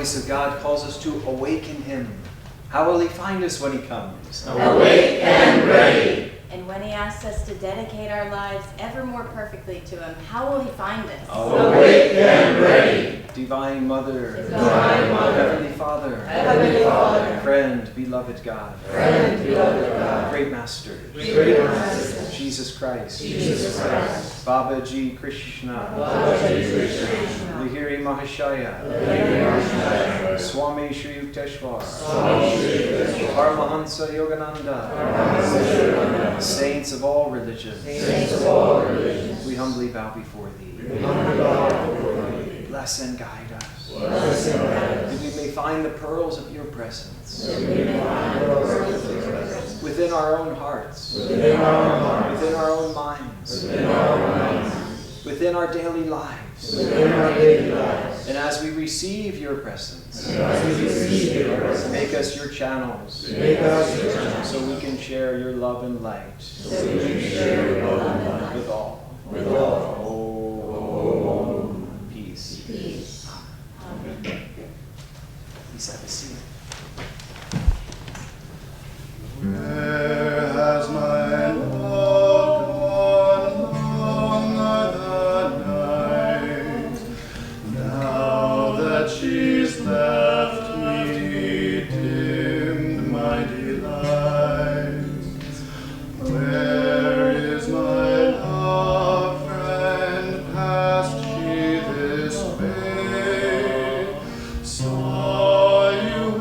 voice of God calls us to awaken him. How will he find us when he comes? Awake and ready. And when he asks us to dedicate our lives ever more perfectly to him, how will he find us? Awake and ready. Divine Mother, Divine Mother, Heavenly Father, Heavenly Father, friend, beloved God, friend, beloved God, great Master, great Master, Jesus Christ, Jesus Christ, Babaji Krishna, Babaji Krishna, Lahiri Mahashaya, Lahiri Mahashaya, Swami Shri Yukteswar, Swami Shri Yukteswar, Paramahansa Yogananda, Paramahansa Yogananda, saints of all religions, saints of all religions, we humbly bow before thee. we humbly bow before thee. Bless and guide us, Bless and guide us, that we may find the pearls of your presence that we may find the pearls of your presence within our own hearts, within our own hearts, within our own minds, within our own minds, within our daily lives. within our daily lives. And as we receive your presence, And as we receive your presence, make us your channels, make us your channels, so we can share your love and light so we can share your love and light with all. with all. Oh, peace. Peace. Please have a seat. Where has my love gone longer the night? Now that she's left me, dimmed my delights. Where is my love, friend? Passed she this way? Saw you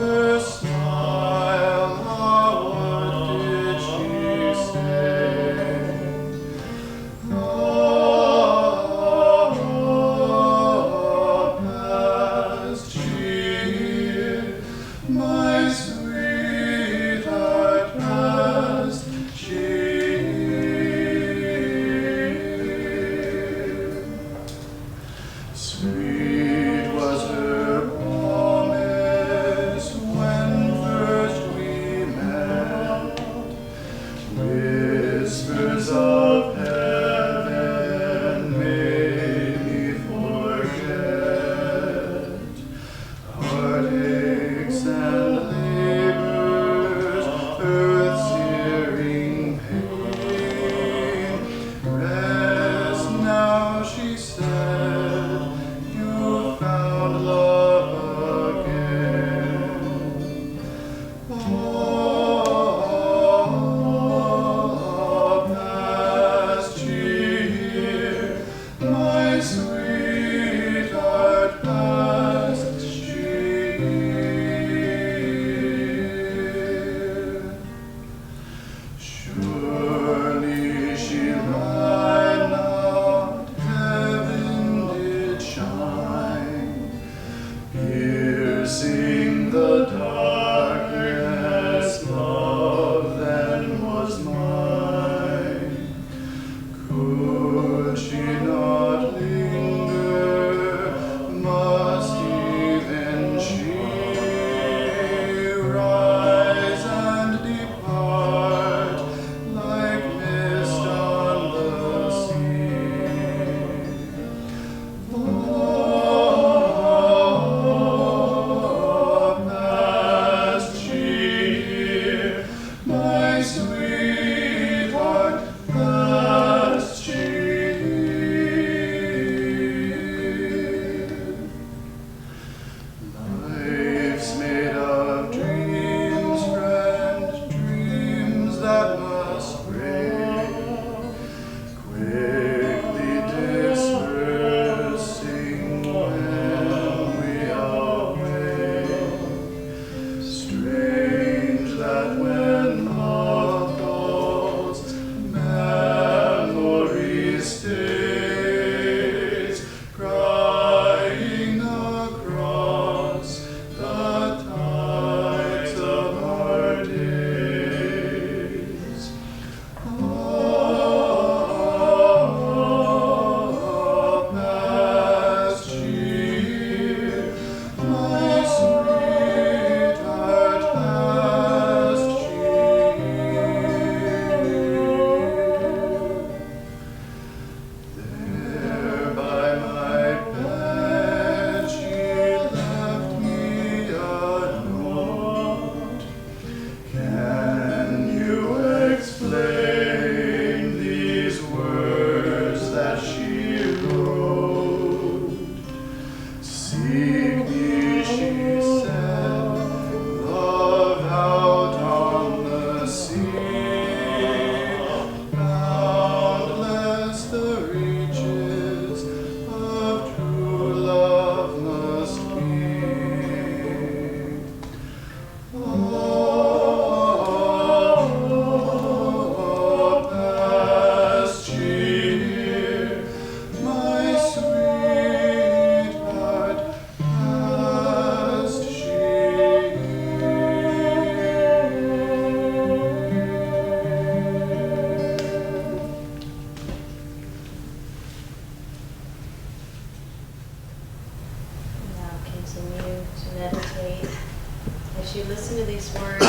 these words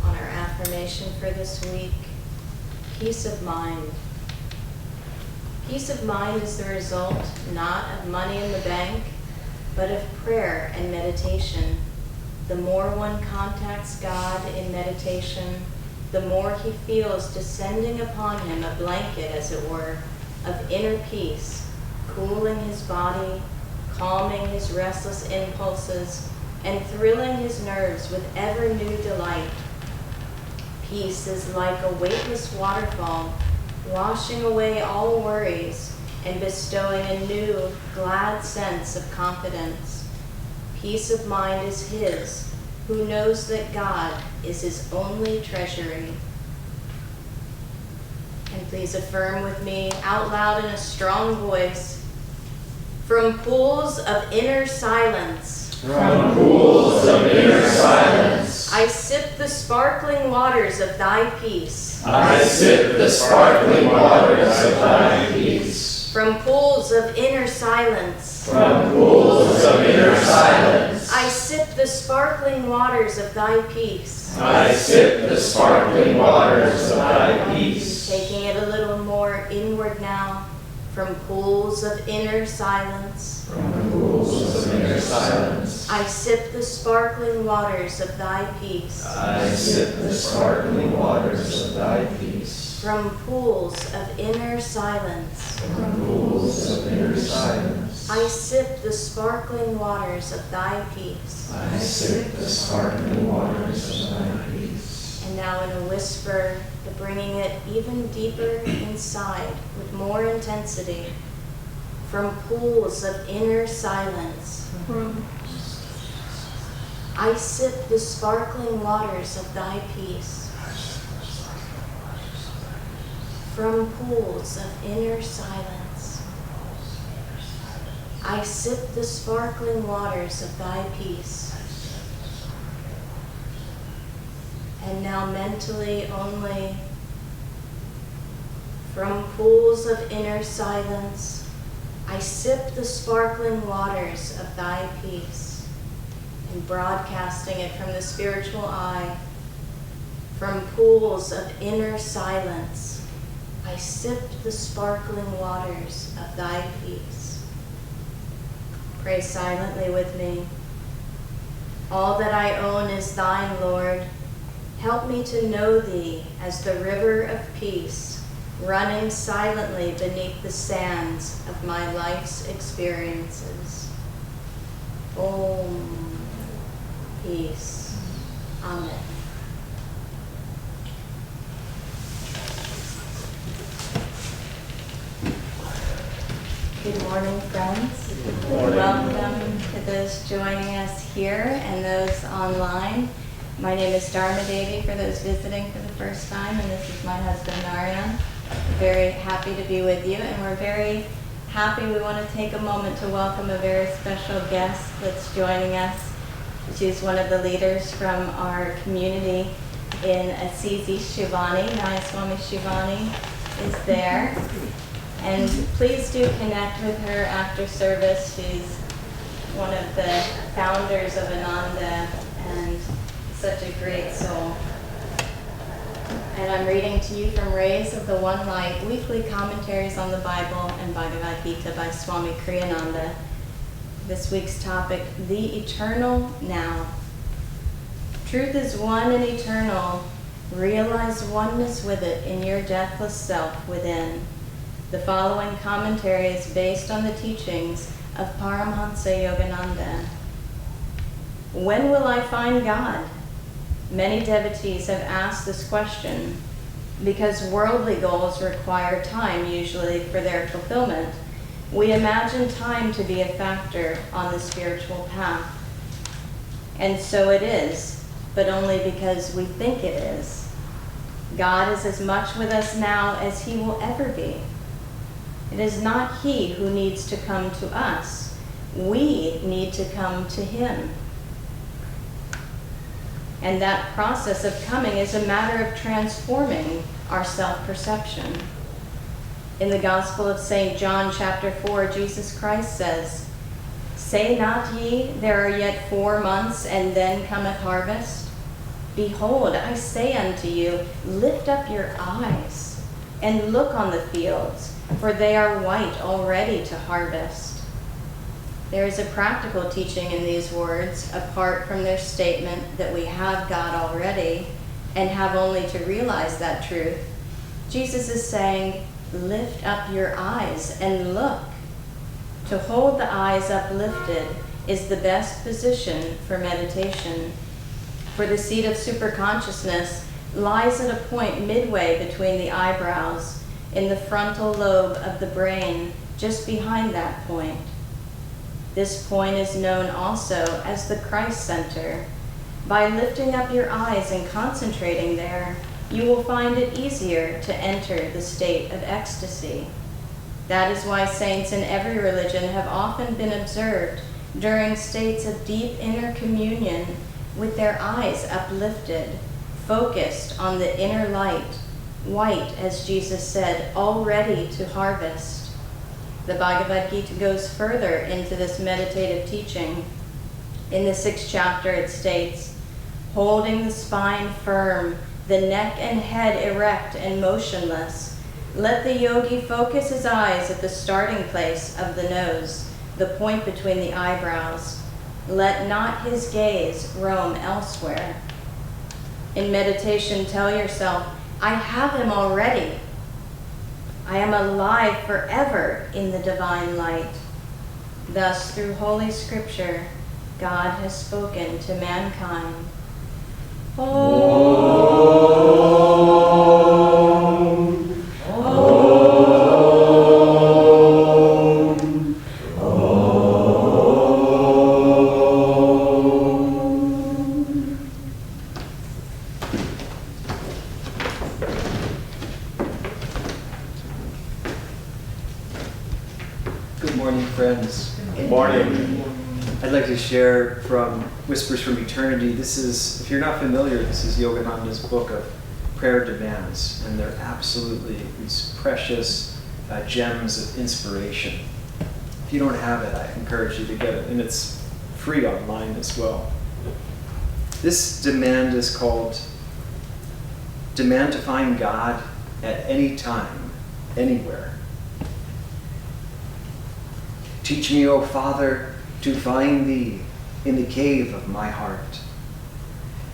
on our affirmation for this week. Peace of mind. Peace of mind is the result not of money in the bank, but of prayer and meditation. The more one contacts God in meditation, the more he feels descending upon him a blanket, as it were, of inner peace, cooling his body, calming his restless impulses, and thrilling his nerves with ever new delight. Peace is like a weightless waterfall, washing away all worries and bestowing a new, glad sense of confidence. Peace of mind is his, who knows that God is his only treasury. And please affirm with me out loud in a strong voice. From pools of inner silence, From pools of inner silence, I sip the sparkling waters of thy peace. I sip the sparkling waters of thy peace. From pools of inner silence, From pools of inner silence, I sip the sparkling waters of thy peace. I sip the sparkling waters of thy peace. Taking it a little more inward now. From pools of inner silence, From pools of inner silence, I sip the sparkling waters of thy peace. I sip the sparkling waters of thy peace. From pools of inner silence, From pools of inner silence, I sip the sparkling waters of thy peace. I sip the sparkling waters of thy peace. And now in a whisper, bringing it even deeper inside with more intensity. From pools of inner silence, I sip the sparkling waters of thy peace. From pools of inner silence, I sip the sparkling waters of thy peace. And now mentally only, from pools of inner silence, I sip the sparkling waters of thy peace. And broadcasting it from the spiritual eye, from pools of inner silence, I sip the sparkling waters of thy peace. Pray silently with me. All that I own is thine, Lord. Help me to know thee as the river of peace, running silently beneath the sands of my life's experiences. Om. Peace. Amen. Good morning, friends. Good morning. Welcome to those joining us here and those online. My name is Dharmadevi for those visiting for the first time, and this is my husband, Narayan. Very happy to be with you, and we're very happy. We want to take a moment to welcome a very special guest that's joining us. She's one of the leaders from our community in Assisi, Shivani. Nayaswami Shivani is there. And please do connect with her after service. She's one of the founders of Ananda and such a great soul. And I'm reading to you from Rays of the One Light, weekly commentaries on the Bible and Bhagavad Gita by Swami Kriyananda. This week's topic, the eternal now. Truth is one and eternal. Realize oneness with it in your deathless self within. The following commentary is based on the teachings of Paramhansa Yogananda. When will I find God? Many devotees have asked this question because worldly goals require time usually for their fulfillment. We imagine time to be a factor on the spiritual path. And so it is, but only because we think it is. God is as much with us now as he will ever be. It is not he who needs to come to us. We need to come to him. And that process of coming is a matter of transforming our self-perception. In the Gospel of St. John, chapter 4, Jesus Christ says, Say not ye, there are yet 4 months, and then cometh harvest? Behold, I say unto you, lift up your eyes, and look on the fields, for they are white already to harvest. There is a practical teaching in these words, apart from their statement that we have God already, and have only to realize that truth. Jesus is saying, lift up your eyes and look. To hold the eyes uplifted is the best position for meditation. For the seat of superconsciousness lies at a point midway between the eyebrows, in the frontal lobe of the brain, just behind that point. This point is known also as the Christ Center. By lifting up your eyes and concentrating there, you will find it easier to enter the state of ecstasy. That is why saints in every religion have often been observed during states of deep inner communion with their eyes uplifted, focused on the inner light, white, as Jesus said, already to harvest. The Bhagavad Gita goes further into this meditative teaching. In the 6th chapter it states, holding the spine firm, the neck and head erect and motionless, let the yogi focus his eyes at the starting place of the nose, the point between the eyebrows. Let not his gaze roam elsewhere. In meditation, tell yourself, I have him already. I am alive forever in the divine light. Thus, through Holy Scripture, God has spoken to mankind. Om. Om. Om. Good morning, friends. Good morning. I'd like to share from Whispers from Eternity. This is, if you're not familiar, this is Yogananda's book of prayer demands, and they're absolutely these precious gems of inspiration. If you don't have it, I encourage you to get it, and it's free online as well. This demand is called Demand to Find God at Any Time, Anywhere. Teach me, O Father, to find thee in the cave of my heart,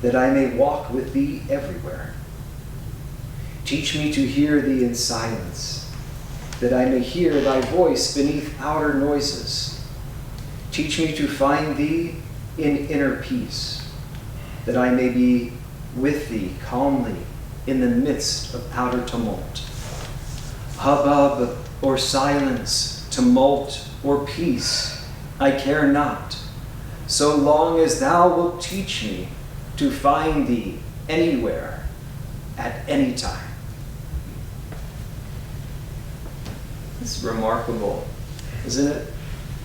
that I may walk with thee everywhere. Teach me to hear thee in silence, that I may hear thy voice beneath outer noises. Teach me to find thee in inner peace, that I may be with thee calmly in the midst of outer tumult. Hubbub or silence, tumult or peace, I care not, so long as thou wilt teach me to find thee anywhere, at any time. It's remarkable, isn't it?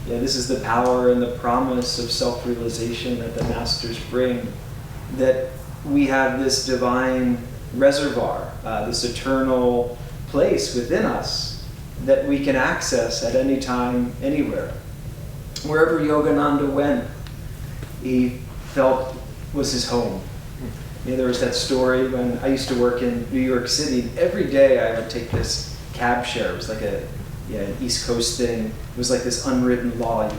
Yeah, this is the power and the promise of self-realization that the Masters bring, that we have this divine reservoir, this eternal place within us that we can access at any time, anywhere. Wherever Yogananda went, he felt was his home. You know, there was that story when I used to work in New York City. Every day I would take this cab share. It was like an East Coast thing. It was like this unwritten law.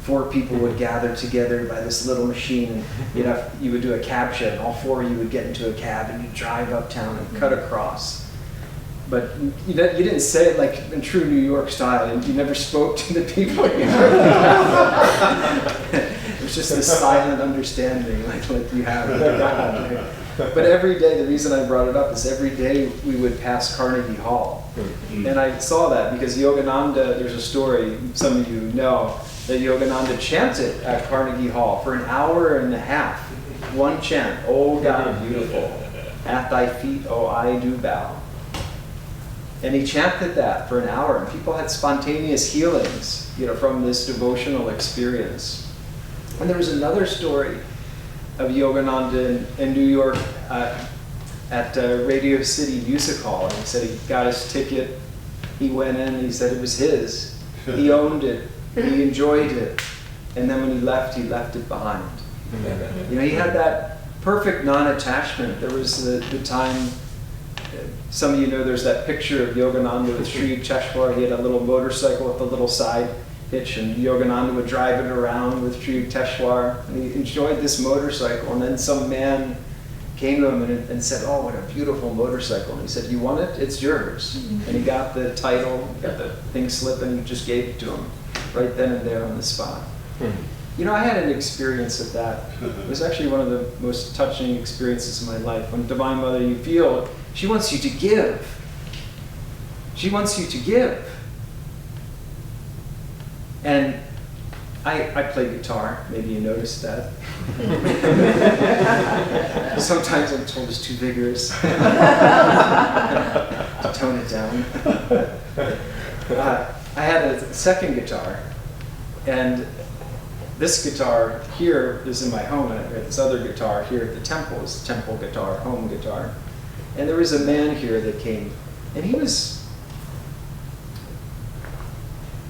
4 people would gather together by this little machine, and you would do a cab share, and all 4 of you would get into a cab, and you'd drive uptown and cut across. But you didn't say it like in true New York style, and you never spoke to the people. It was just this silent understanding, like you have. But every day, the reason I brought it up is every day we would pass Carnegie Hall. And I saw that because Yogananda, there's a story, some of you know, that Yogananda chanted at Carnegie Hall for an hour and a half. One chant, "Oh God, beautiful, at thy feet, oh I do bow." And he chanted that for an hour, and people had spontaneous healings, from this devotional experience. And there was another story of Yogananda in New York at Radio City Music Hall, and he said he got his ticket, he went in, he said it was his, he owned it, he enjoyed it, and then when he left it behind. You know, he had that perfect non-attachment. There was the time, some of you know there's that picture of Yogananda with Sri Yukteswar. He had a little motorcycle with a little side hitch, and Yogananda would drive it around with Sri Yukteswar, and he enjoyed this motorcycle. And then some man came to him and said, "Oh, what a beautiful motorcycle." And he said, "You want it? It's yours." And he got the title, got the thing slip, and he just gave it to him right then and there on the spot. You know, I had an experience of that. It was actually one of the most touching experiences of my life. When Divine Mother, you feel, she wants you to give. She wants you to give. And I play guitar. Maybe you noticed that. Sometimes I'm told it's too vigorous. To tone it down. I had a second guitar, and this guitar here is in my home, and I had this other guitar here at the temple. It's the temple guitar, home guitar. And there was a man here that came, and he was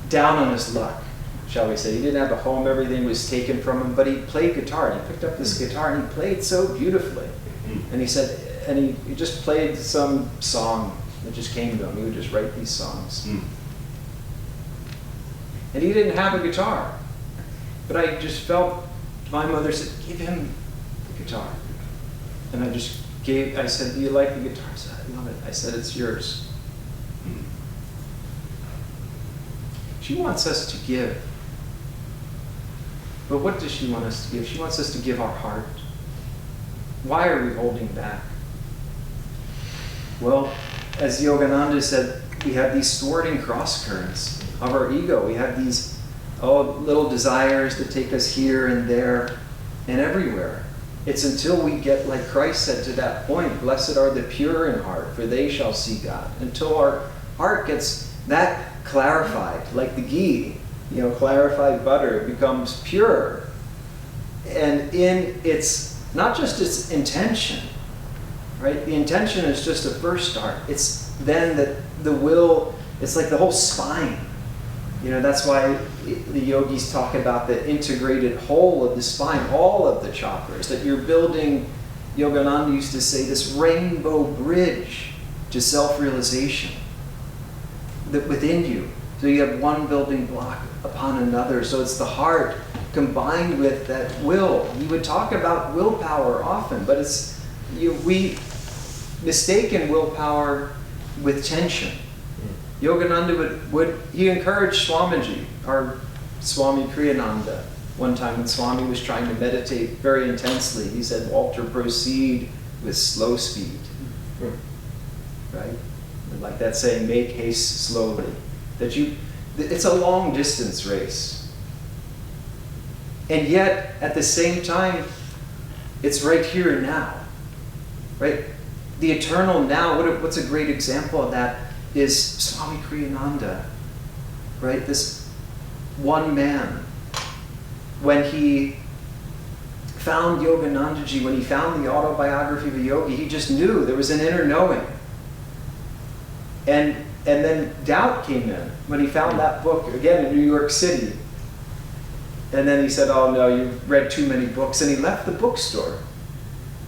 down on his luck, shall we say. He didn't have a home, everything was taken from him, but he played guitar. He picked up this guitar and he played so beautifully. And he said, and he just played some song that just came to him. He would just write these songs. And he didn't have a guitar. But I just felt, my mother said, "Give him the guitar." And I said, "Do you like the guitar?" I said, "I love it." I said, "It's yours." She wants us to give. But what does she want us to give? She wants us to give our heart. Why are we holding back? Well, as Yogananda said, we have these thwarting cross currents of our ego. We have these little desires that take us here and there and everywhere. It's until we get, like Christ said, to that point, "Blessed are the pure in heart, for they shall see God." Until our heart gets that clarified, like the ghee, clarified butter, it becomes pure. And in its, not just its intention, right? The intention is just a first start. It's then that the will, it's like the whole spine. That's why the yogis talk about the integrated whole of the spine, all of the chakras, that you're building, Yogananda used to say, this rainbow bridge to self-realization that within you. So you have one building block upon another. So it's the heart combined with that will. We would talk about willpower often, but we mistaken willpower with tension. Yogananda he encouraged Swamiji, our Swami Kriyananda. One time when Swami was trying to meditate very intensely, he said, "Walter, proceed with slow speed." Right? Like that saying, "Make haste slowly." It's a long distance race. And yet, at the same time, it's right here and now. Right? The eternal now, what's a great example of that is Swami Kriyananda. Right? This one man, when he found Yoganandaji, when he found the autobiography of a yogi, he just knew there was an inner knowing. And then doubt came in when he found that book, again in New York City. And then he said, "Oh no, you've read too many books." And he left the bookstore.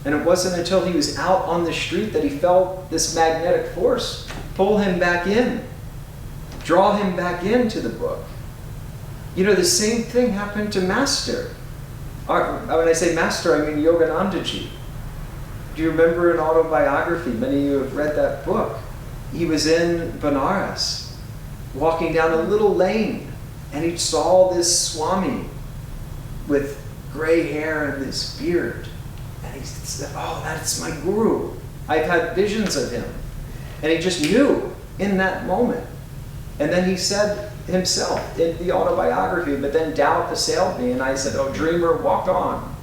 And it wasn't until he was out on the street that he felt this magnetic force pull him back in, draw him back into the book. The same thing happened to Master. When I say Master, I mean Yoganandaji. Do you remember an autobiography? Many of you have read that book. He was in Benares, walking down a little lane, and he saw this Swami with gray hair and this beard. And he said, "Oh, that's my guru. I've had visions of him." And he just knew in that moment. And then he said himself in the autobiography, "But then doubt assailed me, and I said, 'Oh, dreamer, walk on.'"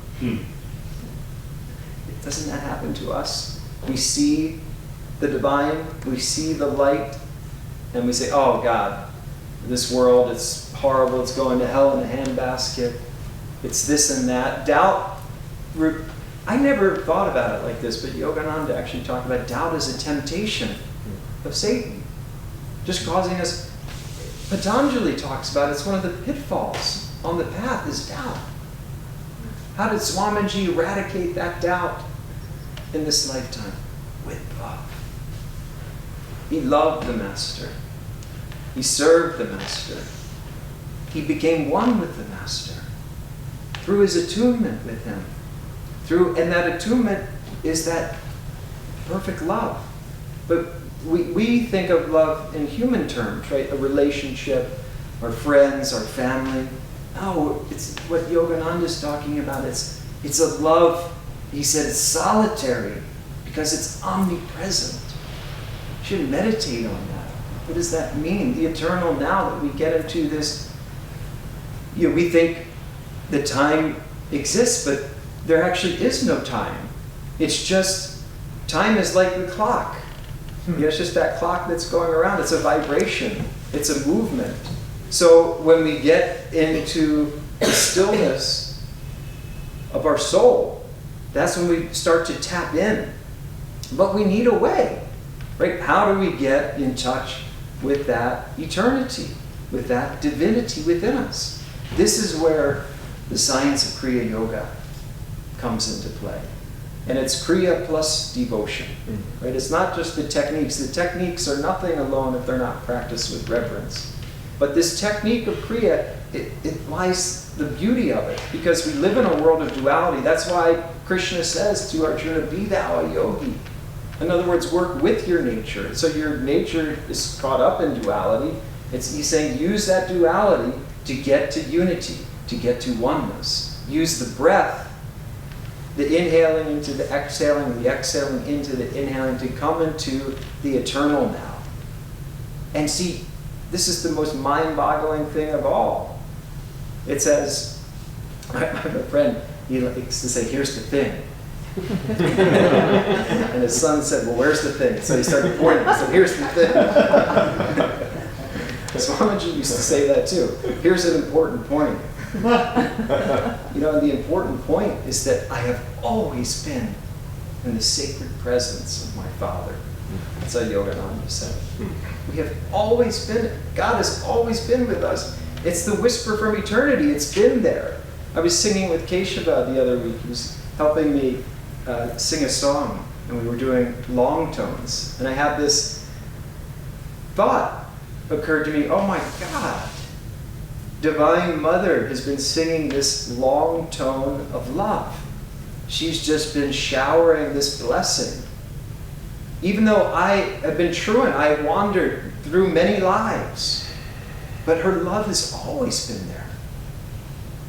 Doesn't that happen to us? We see the divine, we see the light, and we say, "Oh God, this world, it's horrible, it's going to hell in a handbasket, it's this and that." Doubt, I never thought about it like this, but Yogananda actually talked about doubt as a temptation of Satan, just causing us. Patanjali talks about it's one of the pitfalls on the path is doubt. How did Swamiji eradicate that doubt in this lifetime? With love. He loved the Master. He served the Master. He became one with the Master through his attunement with him. And that attunement is that perfect love. But we think of love in human terms, right? A relationship, our friends, our family. No, it's what Yogananda's talking about. It's a love, he said, it's solitary because it's omnipresent. You should meditate on that. What does that mean? The eternal now that we get into this, we think the time exists, but there actually is no time. It's just, time is like the clock. It's just that clock that's going around. It's a vibration. It's a movement. So when we get into the stillness of our soul, that's when we start to tap in. But we need a way, right? How do we get in touch with that eternity, with that divinity within us? This is where the science of Kriya Yoga comes into play. And it's Kriya plus devotion, right? It's not just the techniques. The techniques are nothing alone if they're not practiced with reverence. But this technique of Kriya, it lies the beauty of it, because we live in a world of duality. That's why Krishna says to Arjuna, be thou a yogi. In other words, work with your nature. So your nature is caught up in duality. He's saying use that duality to get to unity, to get to oneness. Use the breath, the inhaling into the exhaling into the inhaling, to come into the eternal now. And see, this is the most mind-boggling thing of all. It says, I have a friend, he likes to say, here's the thing. And his son said, well, where's the thing? So he started pointing. He said, here's the thing. Swamiji used to say that too. Here's an important point. The important point is that I have always been in the sacred presence of my Father. That's how Yogananda said it. We have always been, God has always been with us. It's the whisper from eternity. It's been there. I was singing with Keshava the other week. He was helping me sing a song, and we were doing long tones. And I had this thought occurred to me, oh my God, Divine Mother has been singing this long tone of love. She's just been showering this blessing. Even though I have been truant, I have wandered through many lives, but her love has always been there.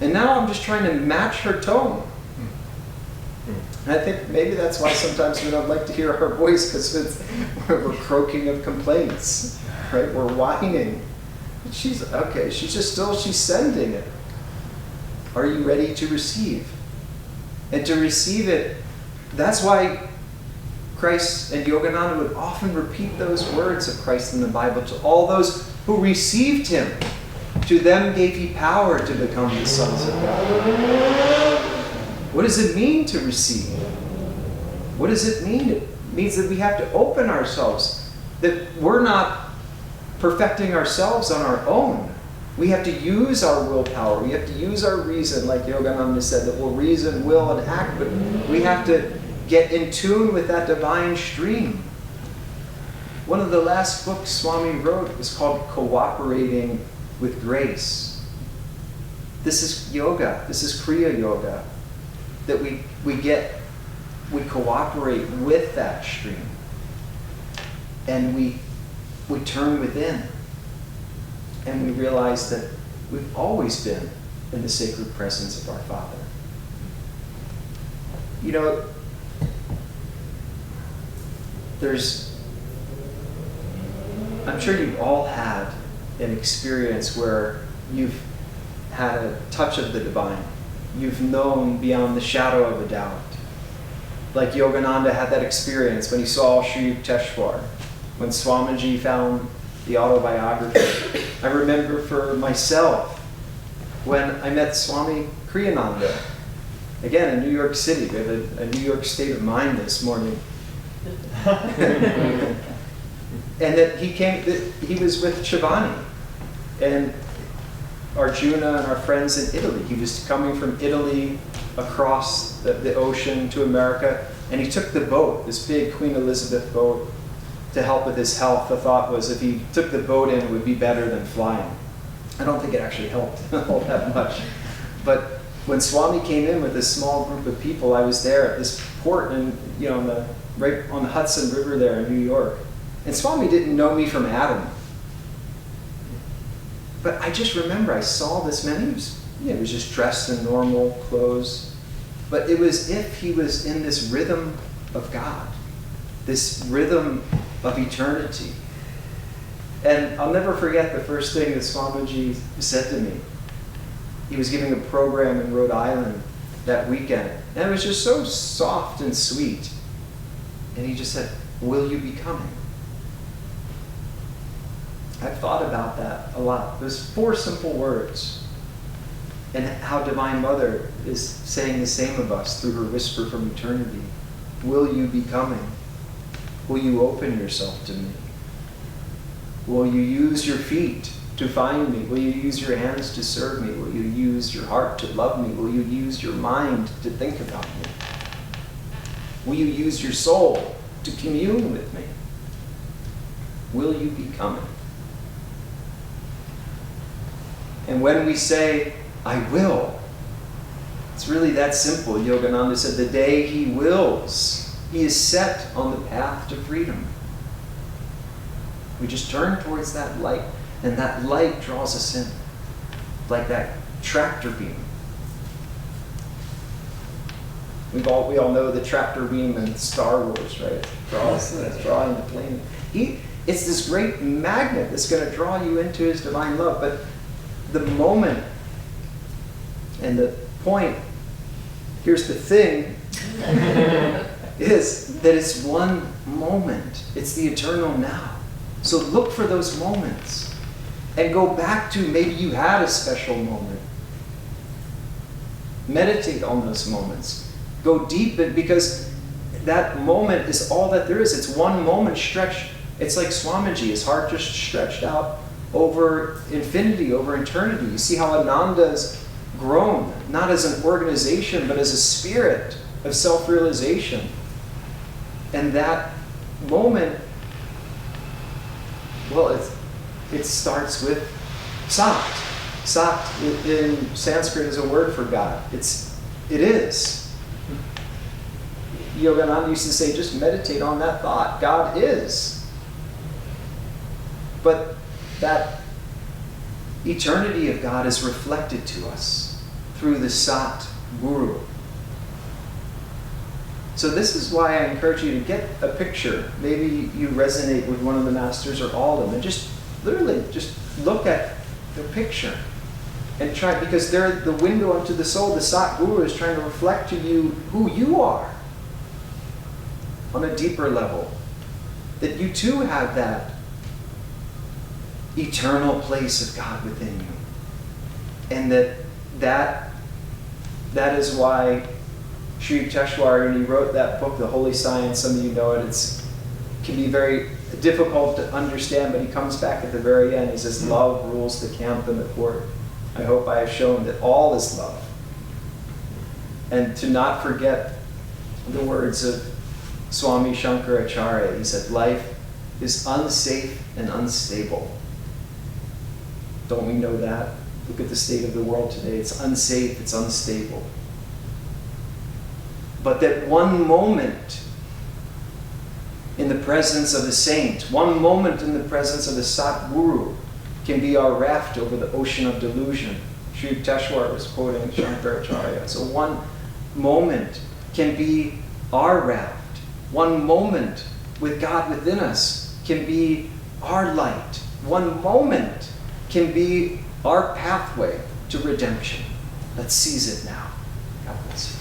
And now I'm just trying to match her tone. And I think maybe that's why sometimes we don't like to hear her voice, because we're croaking of complaints, right? We're whining. But she's she's sending it. Are you ready to receive? And to receive it, that's why Christ and Yogananda would often repeat those words of Christ in the Bible. To all those who received him, to them gave he power to become the sons of God. What does it mean to receive? What does it mean? It means that we have to open ourselves, that we're not perfecting ourselves on our own. We have to use our willpower. We have to use our reason, like Yogananda said, that we'll reason, will, and act, but we have to get in tune with that divine stream. One of the last books Swami wrote was called Cooperating with Grace. This is yoga. This is Kriya Yoga. That we cooperate with that stream. And we turn within. And we realize that we've always been in the sacred presence of our Father. I'm sure you've all had an experience where you've had a touch of the divine. You've known beyond the shadow of a doubt. Like Yogananda had that experience when he saw Sri Yukteswar, when Swamiji found the autobiography. I remember for myself, when I met Swami Kriyananda, again in New York City. We have a New York state of mind this morning. And that he was with Shivani. And Arjuna and our friends in Italy. He was coming from Italy across the ocean to America, and he took the boat, this big Queen Elizabeth boat, to help with his health. The thought was if he took the boat in, it would be better than flying. I don't think it actually helped all that much. But when Swami came in with this small group of people, I was there at this port and right on the Hudson River there in New York. And Swami didn't know me from Adam. But I just remember I saw this man. He was just dressed in normal clothes. But it was if he was in this rhythm of God, this rhythm of eternity. And I'll never forget the first thing that Swamiji said to me. He was giving a program in Rhode Island that weekend. And it was just so soft and sweet. And he just said, "Will you be coming?" I've thought about that a lot. Those 4 simple words. And how Divine Mother is saying the same of us through her whisper from eternity. Will you be coming? Will you open yourself to me? Will you use your feet to find me? Will you use your hands to serve me? Will you use your heart to love me? Will you use your mind to think about me? Will you use your soul to commune with me? Will you be coming? And when we say, "I will," it's really that simple. Yogananda said, the day he wills, he is set on the path to freedom. We just turn towards that light, and that light draws us in, like that tractor beam. We all know the tractor beam in Star Wars, right? It's drawing the plane. It's this great magnet that's going to draw you into his divine love. But the moment and the point, here's the thing, is that it's one moment. It's the eternal now. So look for those moments and go back to maybe you had a special moment. Meditate on those moments. Go deep in, because that moment is all that there is. It's one moment stretched. It's like Swamiji, his heart just stretched out over infinity, over eternity. You see how Ananda's grown, not as an organization, but as a spirit of self-realization. And that moment, well, it starts with Sat. Sat in Sanskrit is a word for God. It is. Yogananda used to say, just meditate on that thought. God is. But that eternity of God is reflected to us through the Sat Guru. So this is why I encourage you to get a picture. Maybe you resonate with one of the masters or all of them, and just literally just look at the picture and try, because they're the window unto the soul. The Sat Guru is trying to reflect to you who you are on a deeper level. That you too have that eternal place of God within you. And that is why Sri Yukteswar, when he wrote that book, The Holy Science, some of you know it, it can be very difficult to understand, but he comes back at the very end. He says, love rules the camp and the court. I hope I have shown that all is love. And to not forget the words of Swami Shankaracharya. He said, life is unsafe and unstable. Don't we know that? Look at the state of the world today. It's unsafe, it's unstable. But that one moment in the presence of a saint, one moment in the presence of the Sat Guru can be our raft over the ocean of delusion. Sri Yukteswar was quoting Shankaracharya. So one moment can be our raft. One moment with God within us can be our light. One moment can be our pathway to redemption. Let's seize it now. God bless you.